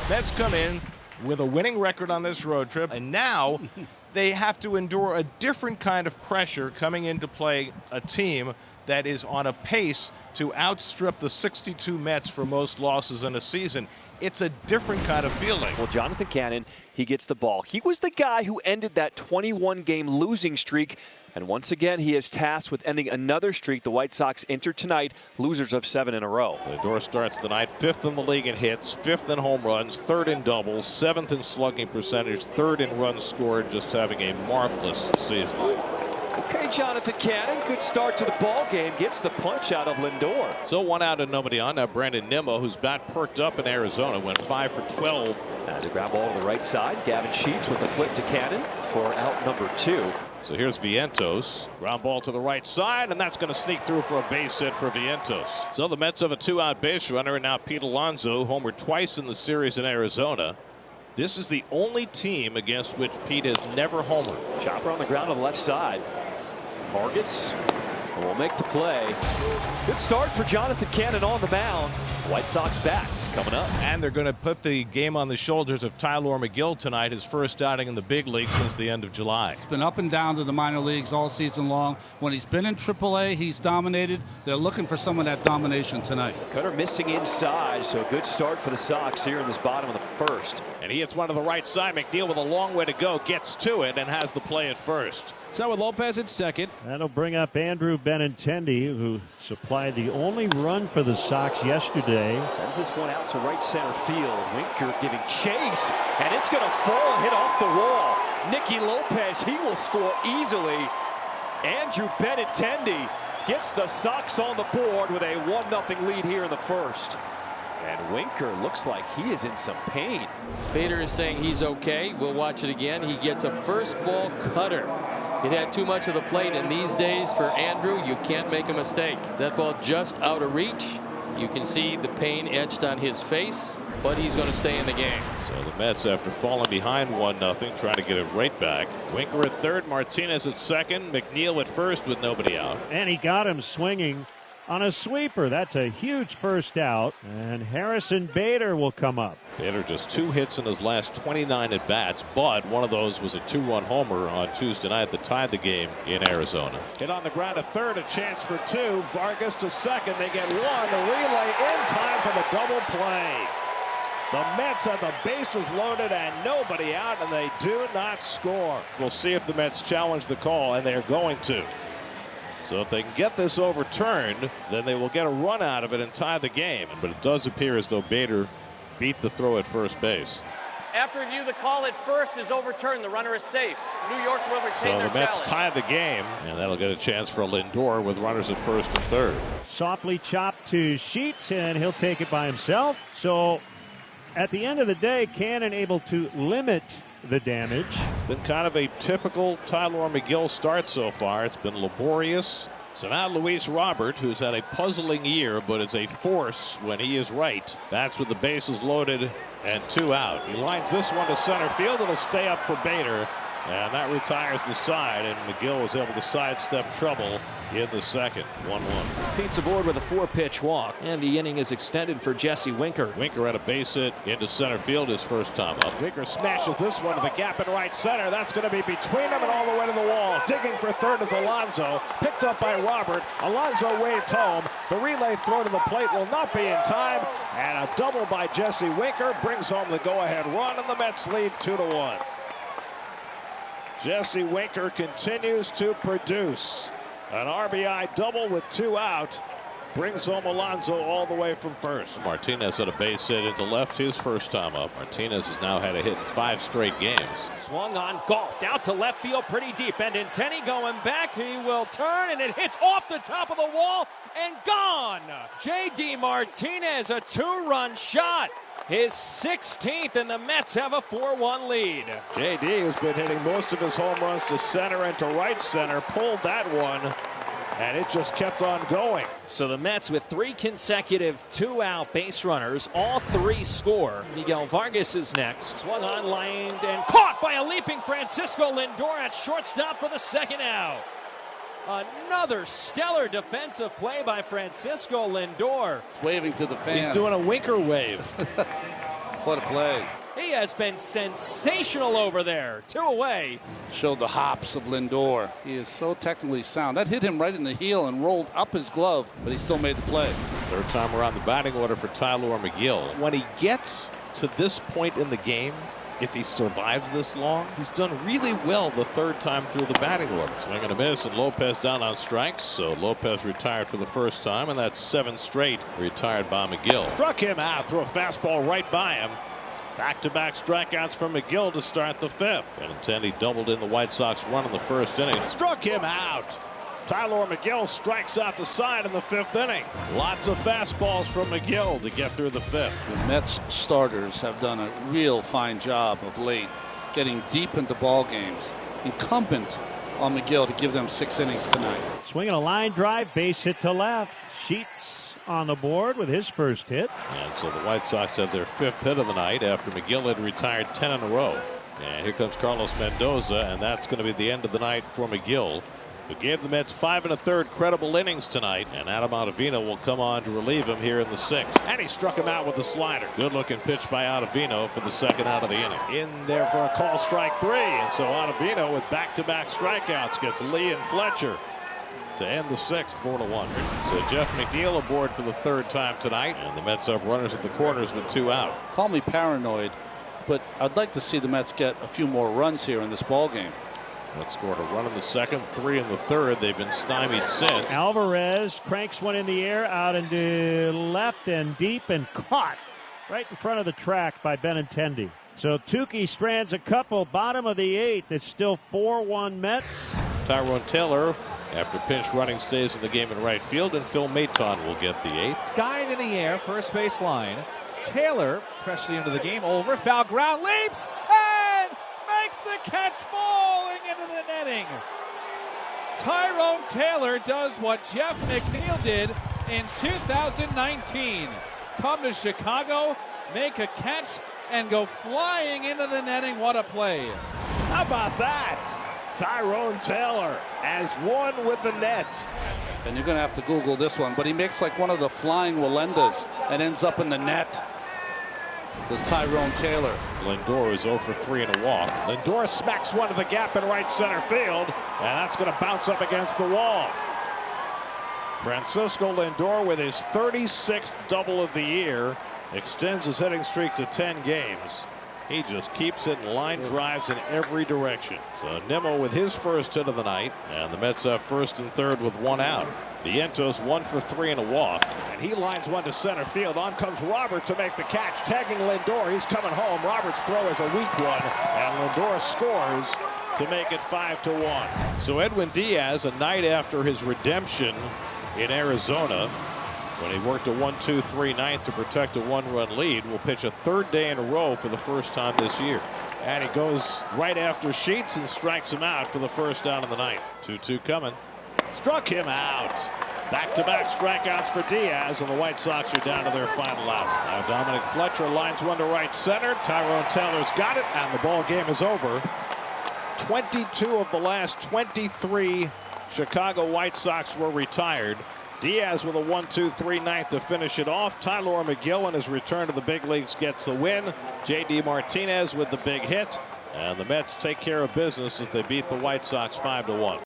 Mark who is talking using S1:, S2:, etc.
S1: Mets come in with a winning record on this road trip, and now they have to endure a different kind of pressure coming in to play a team that is on a pace to outstrip the 62 Mets for most losses in a season. It's a different kind of feeling.
S2: Well, Jonathan Cannon, he gets the ball. He was the guy who ended that 21-game losing streak. And once again, he is tasked with ending another streak. The White Sox enter tonight, losers of 7 in a row.
S1: Lindor starts the night 5th in the league in hits, 5th in home runs, 3rd in doubles, 7th in slugging percentage, 3rd in runs scored, just having a marvelous season.
S2: Okay, Jonathan Cannon, good start to the ball game, gets the punch out of Lindor.
S1: So 1 out and nobody on. Now Brandon Nimmo, whose bat perked up in Arizona, went 5 for 12.
S2: As a ground ball to the right side, Gavin Sheets with the flip to Cannon for out number 2.
S1: So here's Vientos, ground ball to the right side, and that's going to sneak through for a base hit for Vientos. So the Mets have a 2-out base runner, and now Pete Alonso homered twice in the series in Arizona. This is the only team against which Pete has never homered.
S2: Chopper on the ground on the left side. Vargas will make the play. Good start for Jonathan Cannon on the mound. White Sox bats coming up.
S1: And they're going to put the game on the shoulders of Tyler McGill tonight, his first outing in the big league since the end of July.
S3: It's been up and down to the minor leagues all season long. When he's been in AAA, he's dominated. They're looking for some of that domination tonight.
S2: Cutter missing inside, so a good start for the Sox here in this bottom of the first.
S1: And he hits one to the right side. McNeil with a long way to go, gets to it, and has the play at first.
S4: So with Lopez at second.
S5: That'll bring up Andrew Benintendi, who supplied the only run for the Sox yesterday.
S2: Sends this one out to right center field. Winker giving chase, and it's going to fall and hit off the wall. Nicky Lopez, he will score easily. Andrew Benintendi gets the Sox on the board with a 1-0 lead here in the first. And Winker looks like he is in some pain.
S6: Bader is saying he's okay. We'll watch it again. He gets a first ball cutter. It had too much of the plate, and these days for Andrew, you can't make a mistake. That ball just out of reach. You can see the pain etched on his face, but he's going to stay in the game.
S1: So the Mets, after falling behind 1-0, trying to get it right back. Winker at third, Martinez at second, McNeil at first with nobody out.
S5: And he got him swinging on a sweeper. That's a huge first out, and Harrison Bader will come up.
S1: Bader just 2 hits in his last 29 at bats, but one of those was a 2-run homer on Tuesday night that tied the game in Arizona. Hit on the ground at third, a chance for 2. Vargas to second. They get 1. The relay in time for the double play. The Mets have the bases loaded and nobody out, and they do not score. We'll see if the Mets challenge the call, and they're going to. So if they can get this overturned, then they will get a run out of it and tie the game. But it does appear as though Bader beat the throw at first base.
S7: After review, the call at first is overturned. The runner is safe. New York will retain
S1: So
S7: their
S1: the Mets
S7: challenge.
S1: tie the game, and that'll get a chance for Lindor with runners at first and third.
S5: Softly chopped to Sheets, and he'll take it by himself. So at the end of the day, Cannon able to limit the damage.
S1: It's been kind of a typical Tyler McGill start so far. It's been laborious. So now Luis Robert, who's had a puzzling year but is a force when he is right. That's with the bases loaded and 2 out. He lines this one to center field. It'll stay up for Bader, and that retires the side, and McGill was able to sidestep trouble in the second. 1-1.
S4: Pete's aboard with a 4-pitch walk, and the inning is extended for Jesse Winker.
S1: Winker had a base hit into center field his first time up. Winker smashes this one to the gap in right center. That's going to be between them and all the way to the wall. Digging for third is Alonso. Picked up by Robert. Alonso waved home. The relay throw to the plate will not be in time. And a double by Jesse Winker brings home the go-ahead run, and the Mets lead 2-1. Jesse Winker continues to produce. An RBI double with 2 out brings home Alonso all the way from first. Martinez had a base hit into left his first time up. Martinez has now had a hit in 5 straight games.
S4: Swung on, golfed out to left field pretty deep. And Benintendi going back. He will turn, and it hits off the top of the wall and gone. J.D. Martinez, a 2-run shot. His 16th, and the Mets have a 4-1 lead.
S1: J.D., who's been hitting most of his home runs to center and to right center, pulled that one, and it just kept on going.
S4: So the Mets with 3 consecutive 2-out base runners, all 3 score. Miguel Vargas is next. Swung on, lined, and caught by a leaping Francisco Lindor at shortstop for the 2nd out. Another stellar defensive play by Francisco Lindor.
S3: It's waving to the fans.
S1: He's doing a Winker wave.
S3: What a play.
S4: He has been sensational over there. 2 away.
S3: Showed the hops of Lindor. He is so technically sound. That hit him right in the heel and rolled up his glove, but he still made the play.
S1: Third time around the batting order for Tyler McGill. When he gets to this point in the game, if he survives this long, he's done really well the third time through the batting order. Swing and a miss, and Lopez down on strikes. So Lopez retired for the first time, and that's 7 straight retired by McGill. Struck him out, threw a fastball right by him. Back-to-back strikeouts from McGill to start the 5th. Benintendi doubled in the White Sox run in the first inning. Struck him out. Tyler McGill strikes out the side in the 5th inning. Lots of fastballs from McGill to get through the 5th.
S3: The Mets starters have done a real fine job of late getting deep into ball games. Incumbent on McGill to give them 6 innings tonight.
S5: Swinging a line drive, base hit to left. Sheets on the board with his first hit.
S1: And so the White Sox have their 5th hit of the night after McGill had retired 10 in a row. And here comes Carlos Mendoza, and that's going to be the end of the night for McGill, who gave the Mets 5 1/3 credible innings tonight. And Adam Ottavino will come on to relieve him here in the 6th. And he struck him out with the slider. Good looking pitch by Ottavino for the 2nd out of the inning. In there for a call, strike 3. And so Ottavino, with back-to-back strikeouts, gets Lee and Fletcher to end the 6th, 4-1. So Jeff McNeil aboard for the 3rd time tonight, and the Mets have runners at the corners with 2 out.
S3: Call me paranoid, but I'd like to see the Mets get a few more runs here in this ball game.
S1: Mets scored a run in the 2nd, 3 in the 3rd. They've been stymied since.
S5: Alvarez cranks one in the air out into left and deep and caught right in front of the track by Benintendi. So Tukey strands a couple, bottom of the 8th. It's still 4-1 Mets.
S1: Tyrone Taylor, after pinch running, stays in the game in right field, and Phil Maton will get the 8th.
S8: Guide in the air, first base line. Taylor, freshly into the game, over, foul ground, leaps, and makes the catch, falling into the netting. Tyrone Taylor does what Jeff McNeil did in 2019. Come to Chicago, make a catch, and go flying into the netting. What a play.
S1: How about that? Tyrone Taylor as one with the net.
S3: And you're going to have to Google this one, but he makes like one of the flying Walendas and ends up in the net. Does Tyrone Taylor.
S1: Lindor is 0 for 3 and a walk. Lindor smacks one to the gap in right center field, and that's going to bounce up against the wall. Francisco Lindor, with his 36th double of the year, extends his hitting streak to 10 games. He just keeps hitting line drives in every direction. So Nimmo with his first hit of the night, and the Mets have 1st and 3rd with 1 out. Vientos 1 for 3 and a walk, and he lines one to center field. On comes Robert to make the catch, tagging Lindor. He's coming home. Robert's throw is a weak one, and Lindor scores to make it 5-1. So Edwin Diaz, a night after his redemption in Arizona, when he worked a 1-2-3 ninth to protect a 1-run lead, will pitch a 3rd day in a row for the first time this year. And he goes right after Sheets and strikes him out for the first out of the night. 2-2 coming. Struck him out. Back-to-back strikeouts for Diaz, and the White Sox are down to their final out. Now Dominic Fletcher lines one to right center. Tyrone Taylor's got it, and the ball game is over. 22 of the last 23 Chicago White Sox were retired. Diaz with a 1-2-3 ninth to finish it off. Tyler McGill in his return to the big leagues gets the win. J.D. Martinez with the big hit. And the Mets take care of business as they beat the White Sox 5-1.